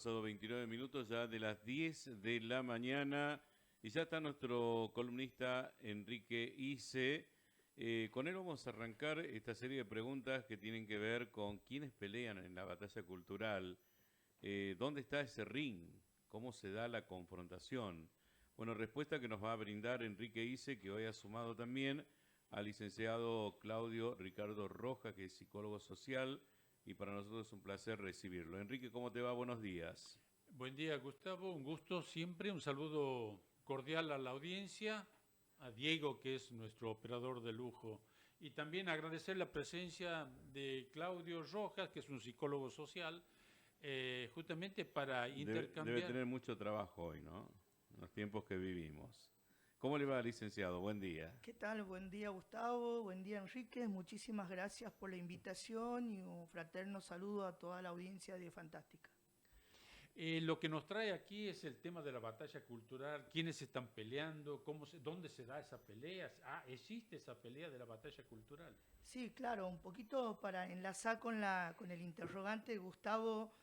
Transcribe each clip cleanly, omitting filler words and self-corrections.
Pasado 29 minutos ya de las 10 de la mañana y ya está nuestro columnista Enrique Ise. Con él vamos a arrancar esta serie de preguntas que tienen que ver con quiénes pelean en la batalla cultural, dónde está ese ring, cómo se da la confrontación. Bueno, respuesta que nos va a brindar Enrique Ise, que hoy ha sumado también al licenciado Claudio Ricardo Rojas, que es psicólogo social, y para nosotros es un placer recibirlo. Enrique, ¿cómo te va? Buenos días. Buen día, Gustavo. Un gusto siempre. Un saludo cordial a la audiencia, a Diego, que es nuestro operador de lujo. Y también agradecer la presencia de Claudio Rojas, que es un psicólogo social, justamente para Debe intercambiar. tener mucho trabajo hoy, ¿no? En los tiempos que vivimos. ¿Cómo le va, licenciado? Buen día. ¿Qué tal? Buen día, Gustavo. Buen día, Enrique. Muchísimas gracias por la invitación y un fraterno saludo a toda la audiencia de Fantástica. Lo que nos trae aquí es el tema de la batalla cultural, quiénes están peleando, dónde se da esa pelea. Ah, existe esa pelea de la batalla cultural. Sí, claro, un poquito para enlazar con el interrogante, Gustavo,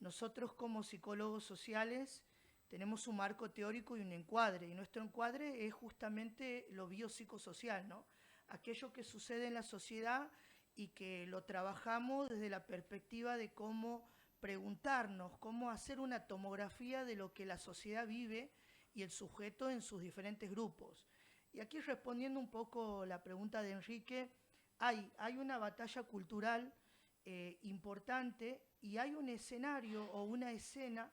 nosotros como psicólogos sociales tenemos un marco teórico y un encuadre, y nuestro encuadre es justamente lo biopsicosocial, ¿no? Aquello que sucede en la sociedad y que lo trabajamos desde la perspectiva de cómo preguntarnos, cómo hacer una tomografía de lo que la sociedad vive y el sujeto en sus diferentes grupos. Y aquí respondiendo un poco la pregunta de Enrique, hay una batalla cultural importante y hay un escenario o una escena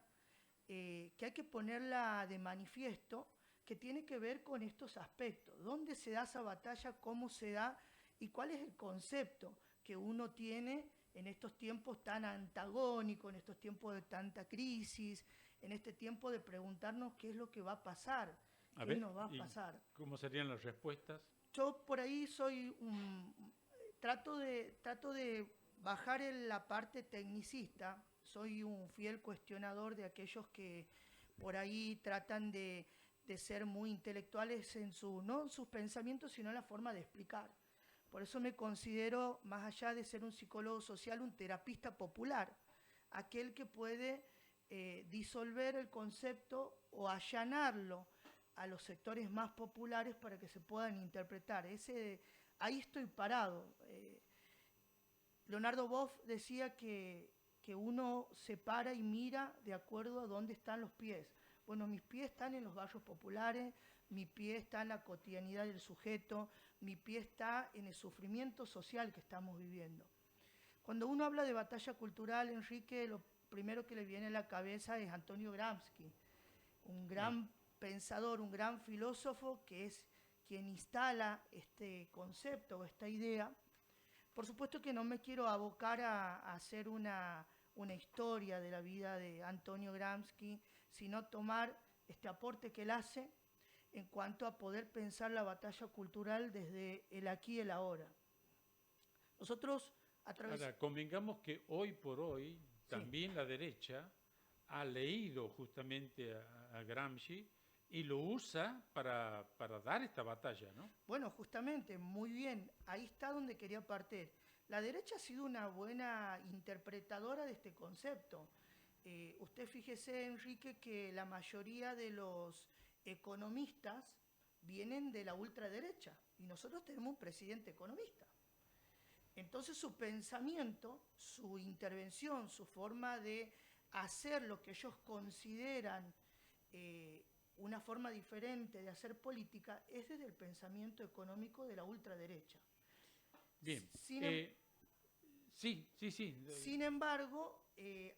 que hay que ponerla de manifiesto que tiene que ver con estos aspectos. ¿Dónde se da esa batalla? ¿Cómo se da? ¿Y cuál es el concepto que uno tiene en estos tiempos tan antagónicos, en estos tiempos de tanta crisis, en este tiempo de preguntarnos qué es lo que va a pasar, A qué ver, nos va a ¿y pasar? cómo serían las respuestas? Yo por ahí trato de bajar en la parte tecnicista, soy un fiel cuestionador de aquellos que por ahí tratan de ser muy intelectuales en no en sus pensamientos, sino en la forma de explicar. Por eso me considero, más allá de ser un psicólogo social, un terapista popular, aquel que puede disolver el concepto o allanarlo a los sectores más populares para que se puedan interpretar. Ahí estoy parado. Leonardo Boff decía que uno se para y mira de acuerdo a dónde están los pies. Bueno, mis pies están en los barrios populares, mi pie está en la cotidianidad del sujeto, mi pie está en el sufrimiento social que estamos viviendo. Cuando uno habla de batalla cultural, Enrique, lo primero que le viene a la cabeza es Antonio Gramsci, un Ah, gran pensador, un gran filósofo que es quien instala este concepto o esta idea. Por supuesto que no me quiero abocar a hacer una historia de la vida de Antonio Gramsci, sino tomar este aporte que él hace en cuanto a poder pensar la batalla cultural desde el aquí y el ahora. Nosotros a través... ahora, convengamos que hoy por hoy Sí, también la derecha ha leído justamente a Gramsci y lo usa para dar esta batalla, ¿no? bueno, justamente, muy bien, ahí está donde quería partir. La derecha ha sido una buena interpretadora de este concepto. Usted fíjese, Enrique, que la mayoría de los economistas vienen de la ultraderecha y nosotros tenemos un presidente economista. Entonces su pensamiento, su intervención, su forma de hacer lo que ellos consideran una forma diferente de hacer política es desde el pensamiento económico de la ultraderecha. Bien, Sin, em- sí. Sin embargo,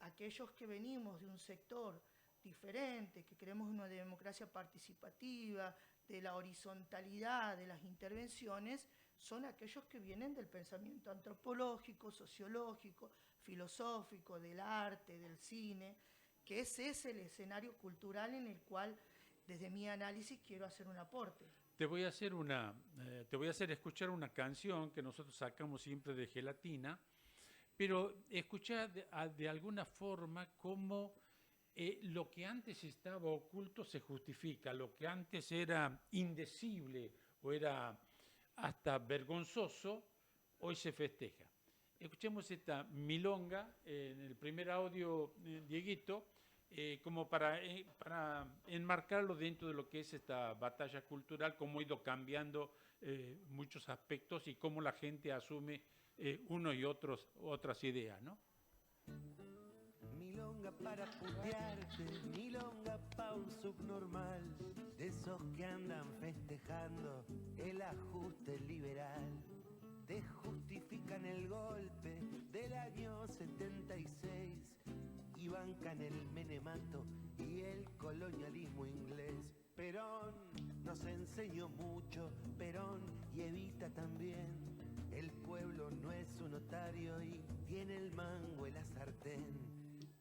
aquellos que venimos de un sector diferente, que creemos en una democracia participativa, de la horizontalidad de las intervenciones, son aquellos que vienen del pensamiento antropológico, sociológico, filosófico, del arte, del cine, que ese es el escenario cultural en el cual, desde mi análisis, quiero hacer un aporte. Te voy a hacer escuchar una canción que nosotros sacamos siempre de Gelatina, pero escuchar de alguna forma cómo lo que antes estaba oculto se justifica, lo que antes era indecible o era hasta vergonzoso, hoy se festeja. Escuchemos esta milonga en el primer audio, Dieguito, como para enmarcarlo dentro de lo que es esta batalla cultural, cómo ha ido cambiando muchos aspectos y cómo la gente asume unos y otras ideas, ¿no? Milonga para putearte, milonga pa' un subnormal, de esos que andan festejando el ajuste liberal. Te justifican el golpe del año 76 y bancan el menemato y el colonialismo inglés. Perón nos enseñó mucho, Perón y Evita también. El pueblo no es un notario y tiene el mango en la sartén.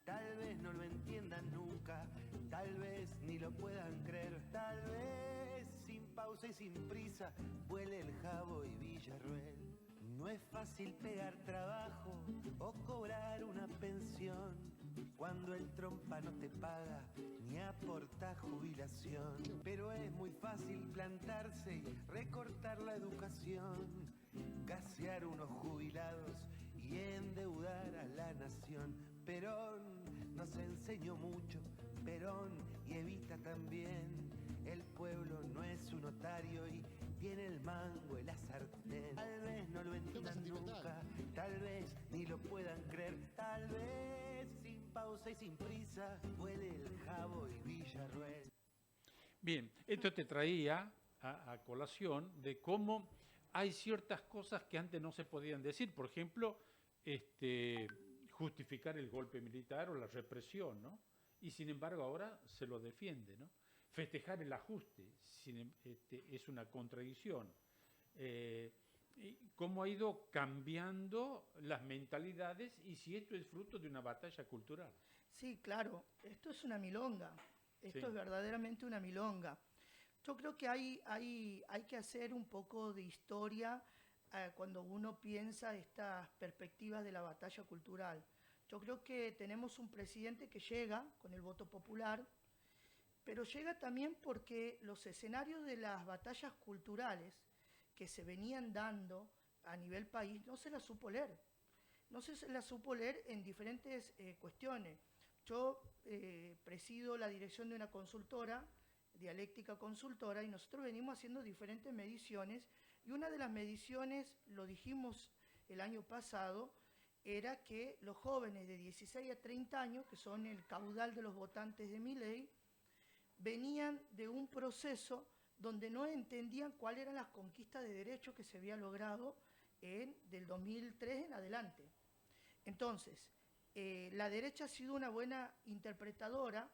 Tal vez no lo entiendan nunca, tal vez ni lo puedan creer, tal vez sin pausa y sin prisa vuele el Jabo y Villarroel. No es fácil pegar trabajo o cobrar una pensión cuando el trompa no te paga ni aporta jubilación. Pero es muy fácil plantarse y recortar la educación, gasear unos jubilados y endeudar a la nación. Perón nos enseñó mucho, Perón y Evita también. El pueblo no es un notario y tiene el mango en la sartén. Tal vez no lo entiendan nunca, tal vez ni lo puedan creer, tal vez sin pausa y sin prisa vuele el Jabo y Villarroel. Bien, esto te traía a colación de cómo hay ciertas cosas que antes no se podían decir. Por ejemplo, justificar el golpe militar o la represión, ¿no? Y sin embargo ahora se lo defiende, ¿no? Festejar el ajuste es una contradicción. Cómo ha ido cambiando las mentalidades y si esto es fruto de una batalla cultural. Sí, claro, esto es una milonga, esto Sí. es verdaderamente una milonga. Yo creo que hay que hacer un poco de historia cuando uno piensa estas perspectivas de la batalla cultural. Yo creo que tenemos un presidente que llega con el voto popular, pero llega también porque los escenarios de las batallas culturales que se venían dando a nivel país no se las supo leer. No se las supo leer en diferentes cuestiones. Yo presido la dirección de una consultora, Dialéctica Consultora, y nosotros venimos haciendo diferentes mediciones, y una de las mediciones, lo dijimos el año pasado, era que los jóvenes de 16 a 30 años, que son el caudal de los votantes de Milei, venían de un proceso donde no entendían cuáles eran las conquistas de derechos que se había logrado del 2003 en adelante. Entonces, la derecha ha sido una buena interpretadora.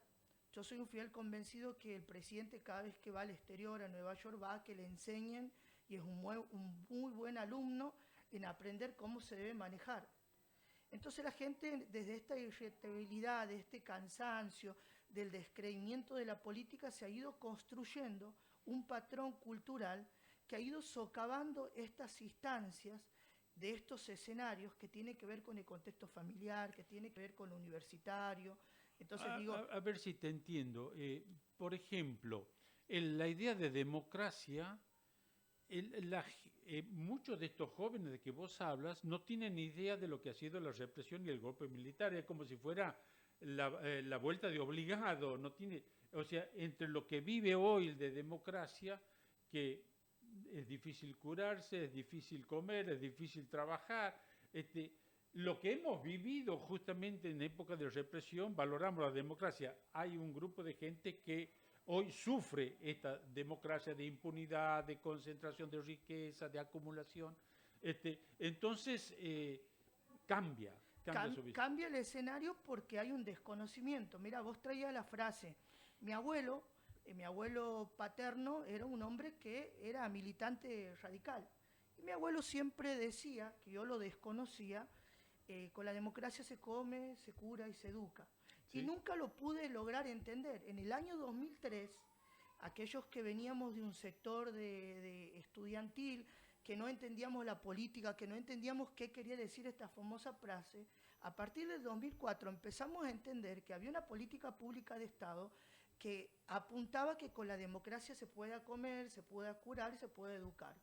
Yo soy un fiel convencido que el presidente cada vez que va al exterior, a Nueva York, va a que le enseñen y es un muy buen alumno en aprender cómo se debe manejar. Entonces la gente, desde esta irritabilidad, de este cansancio, del descreimiento de la política, se ha ido construyendo un patrón cultural que ha ido socavando estas instancias de estos escenarios que tiene que ver con el contexto familiar, que tiene que ver con lo universitario. Entonces A ver si te entiendo. Por ejemplo, la idea de democracia, muchos de estos jóvenes de que vos hablas no tienen idea de lo que ha sido la represión y el golpe militar. Es como si fuera la vuelta de obligado. No tiene, o sea, entre lo que vive hoy de democracia, que es difícil curarse, es difícil comer, es difícil trabajar. Lo que hemos vivido justamente en época de represión, valoramos la democracia. Hay un grupo de gente que hoy sufre esta democracia de impunidad, de concentración de riqueza, de acumulación. Entonces, cambia su visión. Cambia el escenario porque hay un desconocimiento. Mira, vos traías la frase, mi abuelo paterno era un hombre que era militante radical. Y mi abuelo siempre decía, que yo lo desconocía, con la democracia se come, se cura y se educa. ¿Sí? Y nunca lo pude lograr entender. En el año 2003, aquellos que veníamos de un sector de estudiantil, que no entendíamos la política, que no entendíamos qué quería decir esta famosa frase, a partir del 2004 empezamos a entender que había una política pública de Estado que apuntaba que con la democracia se pueda comer, se pueda curar y se puede educar.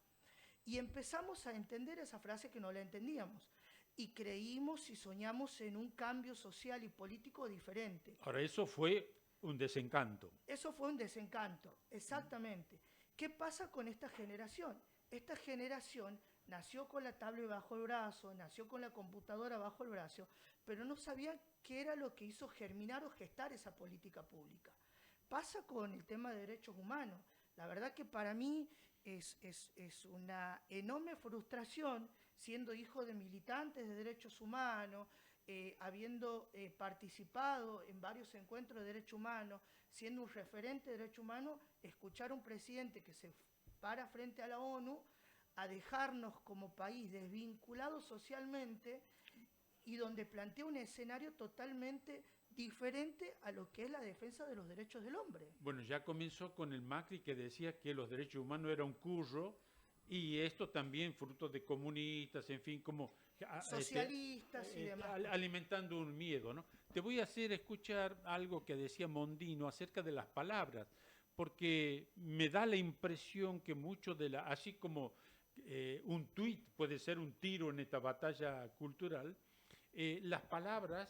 Y empezamos a entender esa frase que no la entendíamos. y creímos y soñamos en un cambio social y político diferente. Ahora, eso fue un desencanto. Eso fue un desencanto, exactamente. ¿Qué pasa con esta generación? Esta generación nació con la tablet bajo el brazo, nació con la computadora bajo el brazo, pero no sabía qué era lo que hizo germinar o gestar esa política pública. Pasa con el tema de derechos humanos. La verdad que para mí es una enorme frustración, siendo hijo de militantes de derechos humanos, habiendo participado en varios encuentros de derechos humanos, siendo un referente de derechos humanos, escuchar a un presidente que se para frente a la ONU a dejarnos como país desvinculados socialmente y donde plantea un escenario totalmente diferente a lo que es la defensa de los derechos del hombre. Bueno, ya comenzó con el Macri, que decía que los derechos humanos eran un curro, y esto también fruto de comunistas, en fin, como socialistas y demás. Alimentando un miedo, ¿no? Te voy a hacer escuchar algo que decía Mondino acerca de las palabras, porque me da la impresión que mucho de así como un tuit puede ser un tiro en esta batalla cultural, las palabras,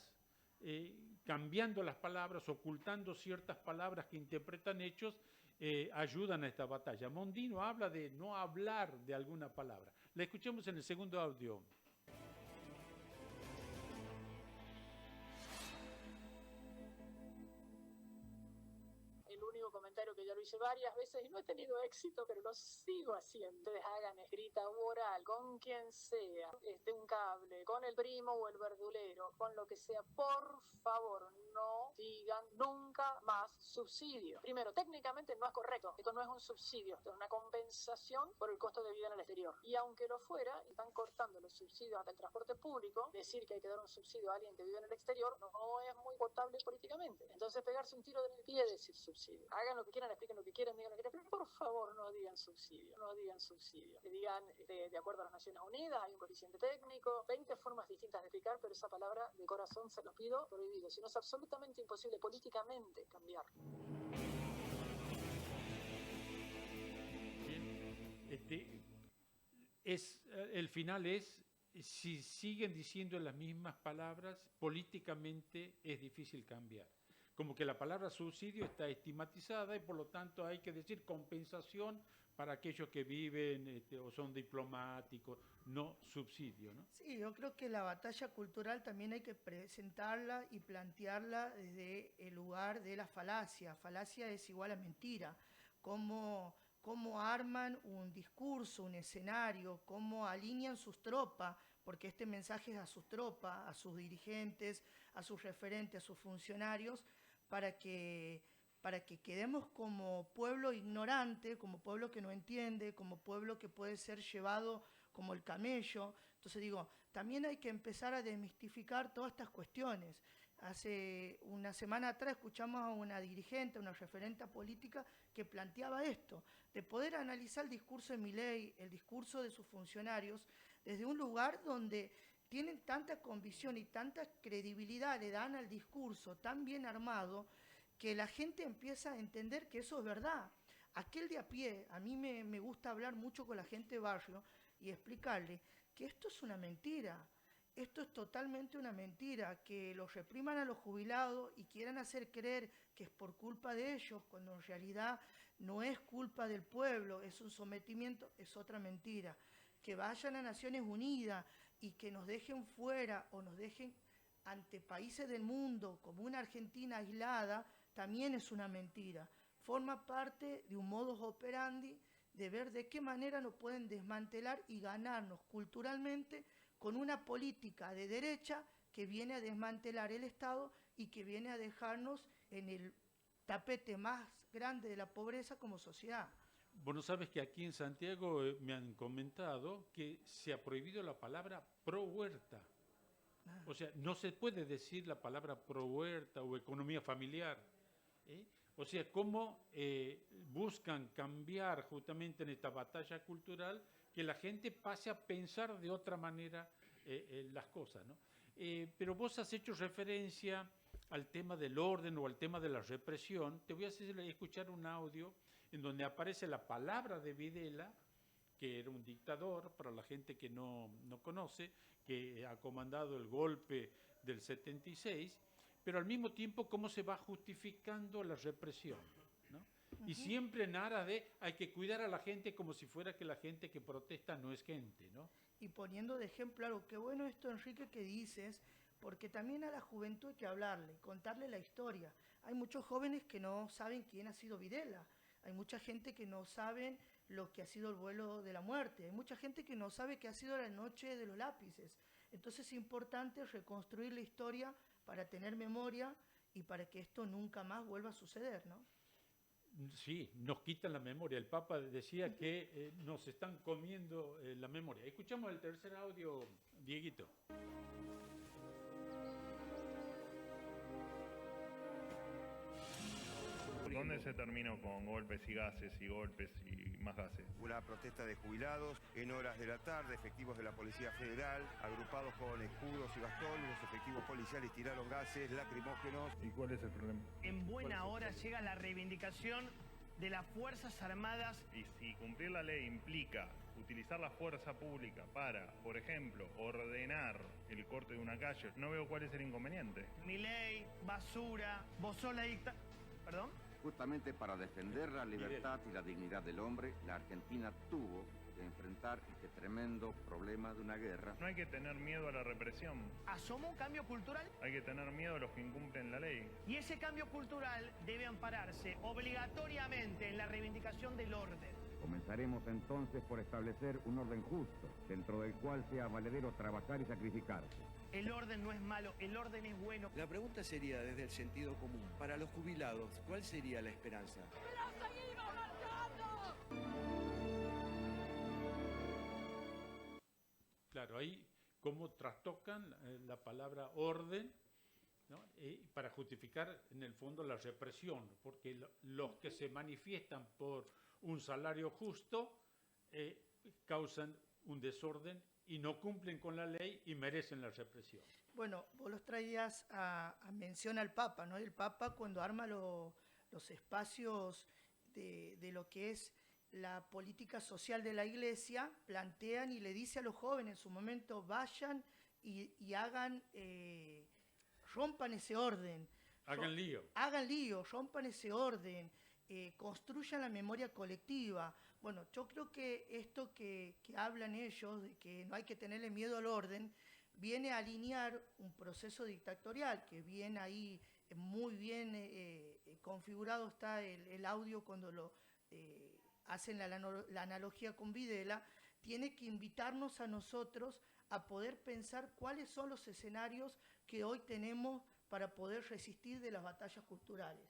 cambiando las palabras, ocultando ciertas palabras que interpretan hechos, ayudan a esta batalla. Mondino habla de no hablar de alguna palabra. La escuchemos en el segundo audio. Que ya lo hice varias veces y no he tenido éxito, pero lo sigo haciendo. Ustedes hagan escrita oral, con quien sea, un cable, con el primo o el verdulero, con lo que sea, por favor, no digan nunca más subsidio. Primero, técnicamente no es correcto. Esto no es un subsidio, esto es una compensación por el costo de vida en el exterior. Y aunque lo fuera, están cortando los subsidios hasta el transporte público. Decir que hay que dar un subsidio a alguien que vive en el exterior no es muy potable políticamente. Entonces, pegarse un tiro en el pie es decir subsidio. Hagan lo que quieran, expliquen lo que quieran, digan lo que quieran, pero por favor no digan subsidio, no digan subsidio. Que digan, de acuerdo a las Naciones Unidas, hay un coeficiente técnico, 20 formas distintas de explicar, pero esa palabra de corazón se los pido prohibido, si no es absolutamente imposible políticamente cambiar. El final es, si siguen diciendo las mismas palabras, políticamente es difícil cambiar. Como que la palabra subsidio está estigmatizada y por lo tanto hay que decir compensación para aquellos que viven o son diplomáticos, no subsidio, ¿no? Sí, yo creo que la batalla cultural también hay que presentarla y plantearla desde el lugar de la falacia. Falacia es igual a mentira. Cómo arman un discurso, un escenario, cómo alinean sus tropas, porque este mensaje es a sus tropas, a sus dirigentes, a sus referentes, a sus funcionarios, para que quedemos como pueblo ignorante, como pueblo que no entiende, como pueblo que puede ser llevado como el camello. Entonces digo, también hay que empezar a desmistificar todas estas cuestiones. Hace una semana atrás escuchamos a una dirigente, una referente política que planteaba esto, de poder analizar el discurso de Milei, el discurso de sus funcionarios, desde un lugar donde tienen tanta convicción y tanta credibilidad, le dan al discurso tan bien armado, que la gente empieza a entender que eso es verdad. Aquel de a pie, a mí me gusta hablar mucho con la gente de barrio y explicarle que esto es una mentira, esto es totalmente una mentira, que los repriman a los jubilados y quieran hacer creer que es por culpa de ellos, cuando en realidad no es culpa del pueblo, es un sometimiento, es otra mentira. Que vayan a Naciones Unidas y que nos dejen fuera o nos dejen ante países del mundo como una Argentina aislada, también es una mentira. Forma parte de un modus operandi de ver de qué manera nos pueden desmantelar y ganarnos culturalmente con una política de derecha que viene a desmantelar el Estado y que viene a dejarnos en el tapete más grande de la pobreza como sociedad. Bueno, sabes que aquí en Santiago me han comentado que se ha prohibido la palabra pro huerta. O sea, no se puede decir la palabra pro huerta o economía familiar. O sea, cómo buscan cambiar justamente en esta batalla cultural que la gente pase a pensar de otra manera las cosas, ¿no? Pero vos has hecho referencia al tema del orden o al tema de la represión. Te voy a hacer escuchar un audio en donde aparece la palabra de Videla, que era un dictador, para la gente que no conoce, que ha comandado el golpe del 76, pero al mismo tiempo cómo se va justificando la represión, ¿no? Y siempre en aras de hay que cuidar a la gente como si fuera que la gente que protesta no es gente, ¿no? Y poniendo de ejemplo algo, qué bueno esto, Enrique, que dices, porque también a la juventud hay que hablarle, contarle la historia. Hay muchos jóvenes que no saben quién ha sido Videla, hay mucha gente que no sabe lo que ha sido el vuelo de la muerte, hay mucha gente que no sabe qué ha sido la noche de los lápices. Entonces es importante reconstruir la historia para tener memoria y para que esto nunca más vuelva a suceder, ¿no? Sí, nos quitan la memoria. El Papa decía que nos están comiendo la memoria. Escuchamos el tercer audio, Dieguito. ¿Dónde se terminó con golpes y gases y golpes y más gases? Una protesta de jubilados en horas de la tarde, efectivos de la Policía Federal, agrupados con escudos y bastones, los efectivos policiales tiraron gases lacrimógenos. ¿Y cuál es el problema? En buena hora llega la reivindicación de las Fuerzas Armadas. Y si cumplir la ley implica utilizar la fuerza pública para, por ejemplo, ordenar el corte de una calle, no veo cuál es el inconveniente. Milei, basura, vos sos la dicta... ¿Perdón? Justamente para defender la libertad y la dignidad del hombre, la Argentina tuvo que enfrentar este tremendo problema de una guerra. No hay que tener miedo a la represión. ¿Asoma un cambio cultural? Hay que tener miedo a los que incumplen la ley. Y ese cambio cultural debe ampararse obligatoriamente en la reivindicación del orden. Comenzaremos entonces por establecer un orden justo, dentro del cual sea valedero trabajar y sacrificarse. El orden no es malo, el orden es bueno. La pregunta sería desde el sentido común. Para los jubilados, ¿cuál sería la esperanza? ¡Pero seguimos marchando! Claro, ahí cómo trastocan la palabra orden, ¿no? Para justificar en el fondo la represión, porque los que se manifiestan por un salario justo causan un desorden y no cumplen con la ley y merecen la represión. Bueno, vos los traías a mención al Papa, ¿no? El Papa cuando arma los espacios de lo que es la política social de la Iglesia, plantean y le dice a los jóvenes en su momento, vayan y hagan, rompan ese orden. Hagan lío. Hagan lío, rompan ese orden, construyan la memoria colectiva. Bueno, yo creo que esto que hablan ellos, de que no hay que tenerle miedo al orden, viene a alinear un proceso dictatorial, que viene ahí muy bien configurado está el audio cuando lo hacen la analogía con Videla, tiene que invitarnos a nosotros a poder pensar cuáles son los escenarios que hoy tenemos para poder resistir de las batallas culturales.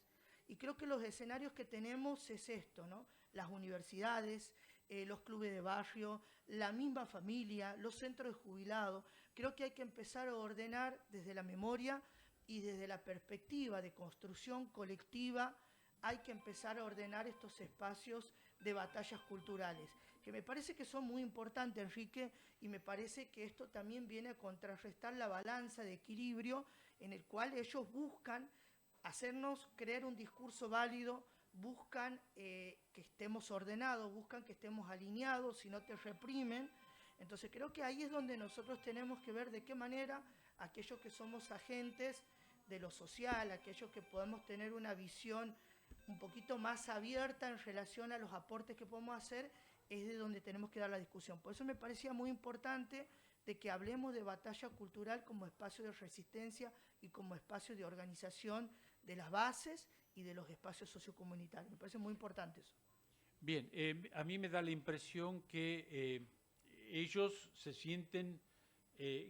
Y creo que los escenarios que tenemos es esto, ¿no? Las universidades, los clubes de barrio, la misma familia, los centros de jubilados. Creo que hay que empezar a ordenar desde la memoria y desde la perspectiva de construcción colectiva, hay que empezar a ordenar estos espacios de batallas culturales, que me parece que son muy importantes, Enrique, y me parece que esto también viene a contrarrestar la balanza de equilibrio en el cual ellos buscan hacernos creer un discurso válido, buscan que estemos ordenados, buscan que estemos alineados, si no te reprimen. Entonces creo que ahí es donde nosotros tenemos que ver de qué manera aquellos que somos agentes de lo social, aquellos que podemos tener una visión un poquito más abierta en relación a los aportes que podemos hacer, es de donde tenemos que dar la discusión. Por eso me parecía muy importante de que hablemos de batalla cultural como espacio de resistencia y como espacio de organización de las bases y de los espacios sociocomunitarios. Me parece muy importante eso. Bien, a mí me da la impresión que ellos se sienten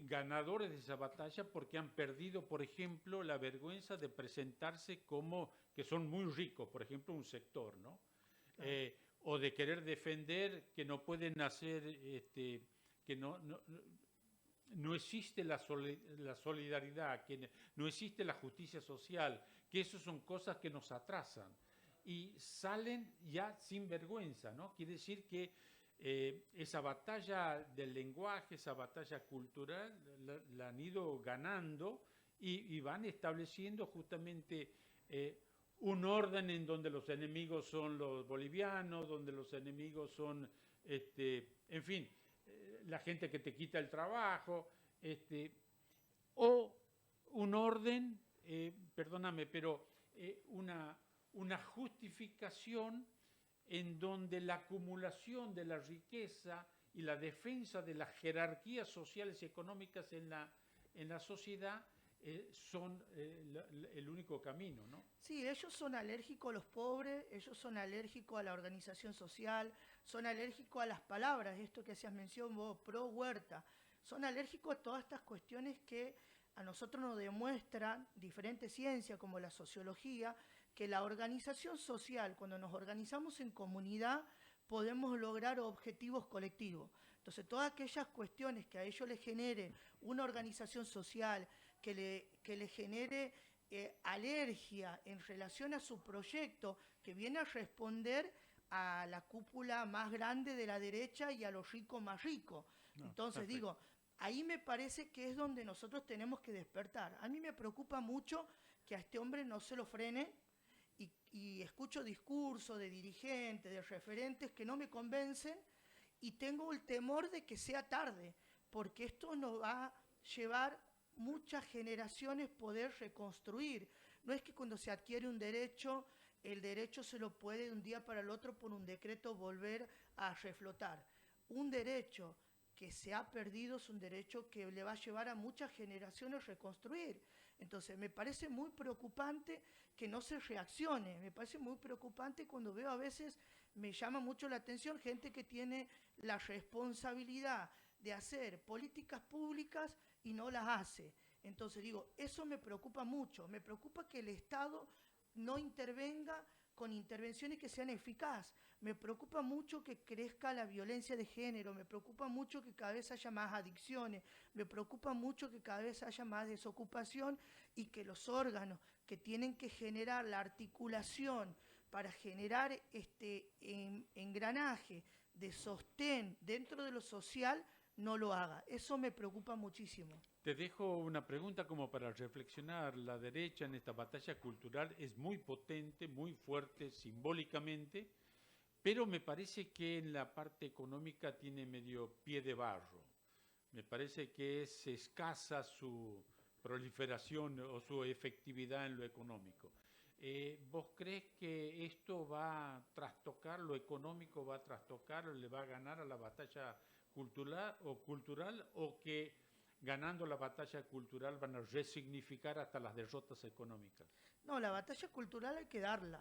ganadores de esa batalla porque han perdido, por ejemplo, la vergüenza de presentarse como que son muy ricos, por ejemplo, un sector, ¿no? Claro. O de querer defender que no pueden hacer, que no existe la solidaridad, que no existe la justicia social, que eso son cosas que nos atrasan y salen ya sin vergüenza, ¿no? Quiere decir que esa batalla del lenguaje, esa batalla cultural, la han ido ganando y van estableciendo justamente un orden en donde los enemigos son los bolivianos, donde los enemigos son, en fin, la gente que te quita el trabajo, o un orden, perdóname, pero una justificación en donde la acumulación de la riqueza y la defensa de las jerarquías sociales y económicas en la sociedad son el único camino, ¿no? Sí, ellos son alérgicos a los pobres, ellos son alérgicos a la organización social, son alérgicos a las palabras, esto que hacías mención vos, pro huerta, son alérgicos a todas estas cuestiones que a nosotros nos demuestran diferentes ciencias como la sociología, que la organización social, cuando nos organizamos en comunidad, podemos lograr objetivos colectivos. Entonces, todas aquellas cuestiones que a ellos les generen una organización social, que le genere alergia en relación a su proyecto, que viene a responder a la cúpula más grande de la derecha y a los ricos más ricos. Entonces, perfecto. Digo, ahí me parece que es donde nosotros tenemos que despertar. A mí me preocupa mucho que a este hombre no se lo frene, y escucho discursos de dirigentes, de referentes que no me convencen, y tengo el temor de que sea tarde, porque esto nos va a llevar muchas generaciones poder reconstruir. No es que cuando se adquiere un derecho, el derecho se lo puede de un día para el otro por un decreto volver a reflotar. Un derecho que se ha perdido es un derecho que le va a llevar a muchas generaciones reconstruir. Entonces, me parece muy preocupante que no se reaccione, me parece muy preocupante cuando veo a veces, me llama mucho la atención, gente que tiene la responsabilidad de hacer políticas públicas y no las hace. Entonces, digo, eso me preocupa mucho, me preocupa que el Estado no intervenga con intervenciones que sean eficaces. Me preocupa mucho que crezca la violencia de género, me preocupa mucho que cada vez haya más adicciones, me preocupa mucho que cada vez haya más desocupación y que los órganos que tienen que generar la articulación para generar este engranaje de sostén dentro de lo social no lo haga. Eso me preocupa muchísimo. Te dejo una pregunta como para reflexionar. La derecha en esta batalla cultural es muy potente, muy fuerte simbólicamente, pero me parece que en la parte económica tiene medio pie de barro. Me parece que es escasa su proliferación o su efectividad en lo económico. ¿Vos crees que esto va a trastocar, lo económico va a trastocar, le va a ganar a la batalla cultural o que ganando la batalla cultural van a resignificar hasta las derrotas económicas? No, la batalla cultural hay que darla.